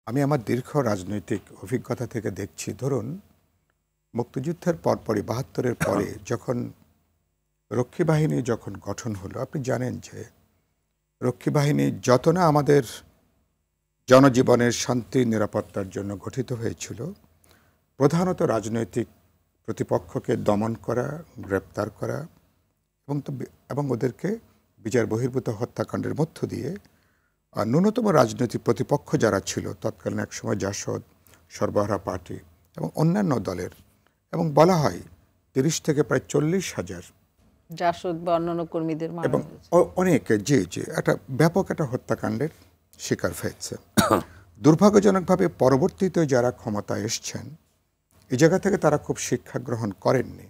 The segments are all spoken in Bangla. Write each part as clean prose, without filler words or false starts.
আমি আমার দীর্ঘ রাজনৈতিক অভিজ্ঞতা থেকে দেখছি, ধরুন মুক্তিযুদ্ধের পরপরই ৭২-এর পরে যখন রক্ষী বাহিনী যখন গঠন হলো, আপনি জানেন যে রক্ষী বাহিনী যত না আমাদের জনজীবনের শান্তি নিরাপত্তার জন্য গঠিত হয়েছিল, প্রধানত রাজনৈতিক প্রতিপক্ষকে দমন করা, গ্রেপ্তার করা এবং ওদেরকে বিচার বহির্ভূত হত্যাকাণ্ডের মধ্য দিয়ে ন্যূনতম রাজনৈতিক প্রতিপক্ষ যারা ছিল তৎকালীন একসময় জাসদ, সর্বহারা পার্টি এবং অন্যান্য দলের, এবং বলা হয় ৩০ থেকে প্রায় ৪০,০০০ জাসদ বা অন্যান্য কর্মীদের এবং অনেকে যে একটা ব্যাপক একটা হত্যাকাণ্ডের শিকার হয়েছে। দুর্ভাগ্যজনকভাবে পরবর্তীতে যারা ক্ষমতায় এসছেন এই জায়গা থেকে তারা খুব শিক্ষা গ্রহণ করেননি।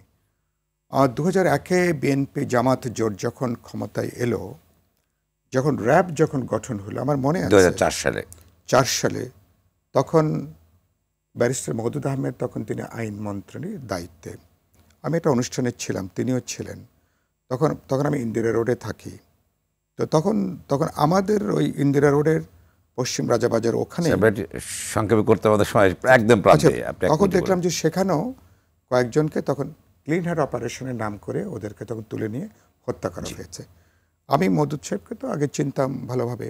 ২০০১-এ বিএনপি জামাত জোট যখন ক্ষমতায় এলো, যখন র্যাব যখন গঠন হলো, আমার মনে আছে ৪ সালে তখন ব্যারিস্টার মওদুদ আহমেদ, তখন তিনি আইন মন্ত্রণের দায়িত্বে, আমি একটা অনুষ্ঠানে ছিলাম, তিনিও ছিলেন। তখন আমি ইন্দিরা রোডে থাকি। তো তখন আমাদের ওই ইন্দিরা রোডের পশ্চিম রাজাবাজার ওখানে সংক্ষেপে করতে আমাদের সময় একদম প্রান্তে, তখন দেখলাম যে সেখানেও কয়েকজনকে তখন ক্লিন হার্ট অপারেশনের নাম করে ওদেরকে তখন তুলে নিয়ে হত্যা করা হয়েছে। আমি মওদুদ সাহেবকে তো আগে চিনতাম ভালোভাবে,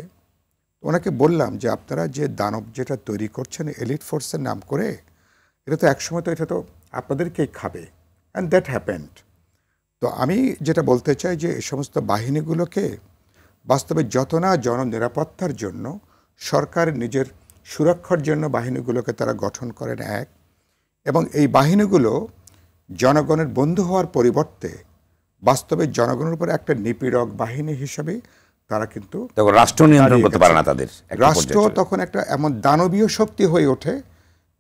ওনাকে বললাম যে আপনারা যে দানব যেটা তৈরি করছেন এলিট ফোর্সের নাম করে, এটা তো একসময় তো এটা তো আপনাদেরকেই খাবে, অ্যান্ড দ্যাট হ্যাপেন্ড। তো আমি যেটা বলতে চাই যে এই সমস্ত বাহিনীগুলোকে বাস্তবে যত না জননিরাপত্তার জন্য সরকার নিজের সুরক্ষার জন্য বাহিনীগুলোকে তারা গঠন করেন এক, এবং এই বাহিনীগুলো জনগণের বন্ধু হওয়ার পরিবর্তে বাস্তবে জনগণের উপর একটা নিপীড়ক বাহিনী হিসাবে তারা কিন্তু রাষ্ট্র নিয়ন্ত্রণ করতে পারে না। তাদের রাষ্ট্র তখন একটা এমন দানবীয় শক্তি হয়ে ওঠে,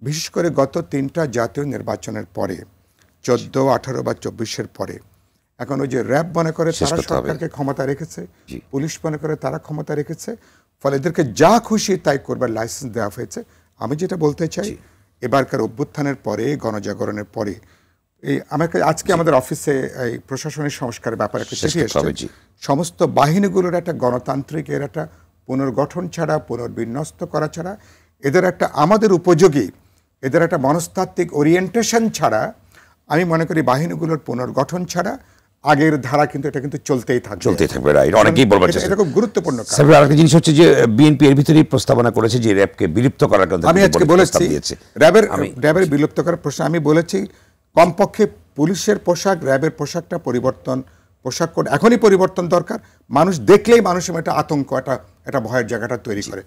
বিশেষ করে গত 3টা জাতীয় নির্বাচনের পরে, 14, 18 বা 24-এর পরে। এখন ওই যে র্যাব মনে করে তারা সরকারকে ক্ষমতা রেখেছে, পুলিশ মনে করে তারা ক্ষমতা রেখেছে, ফলে এদেরকে যা খুশি তাই করবার লাইসেন্স দেওয়া হয়েছে। আমি যেটা বলতে চাই, এবারকার অভ্যুত্থানের পরে, গণজাগরণের পরে, আজকে আমাদের অফিসে এই প্রশাসনিক সংস্কারের ব্যাপারে একটা চিঠি এসেছে। সমস্ত বাহিনীগুলোর একটা গণতান্ত্রিক এর একটা পুনর্গঠন ছাড়া, পুনর্বিন্যস্ত করা ছাড়া, এদের একটা আমাদের উপযোগী, এদের একটা মনস্তাত্ত্বিক ওরিয়েন্টেশন ছাড়া, আমি মনে করি বাহিনীগুলোর পুনর্গঠন ছাড়া আগের ধারা কিন্তু এটা কিন্তু চলতেই থাকবে। অনেকেই বলবেন এটা খুব গুরুত্বপূর্ণ। আরেকটা জিনিস হচ্ছে যে বিএনপি এর ভিতরেই প্রস্তাবনা করেছে যে র্যাবকে বিলুপ্ত করার কথা। আমি আজকে বলেছি র্যাবের বিলুপ্ত করার প্রশ্ন আমি বলেছি, কমপক্ষে পুলিশের পোশাক, র্যাবের পোশাকটা পোশাক কোড এখনই পরিবর্তন দরকার। মানুষ দেখলেই মানুষের একটা আতঙ্ক, একটা ভয়ের জায়গাটা তৈরি করে।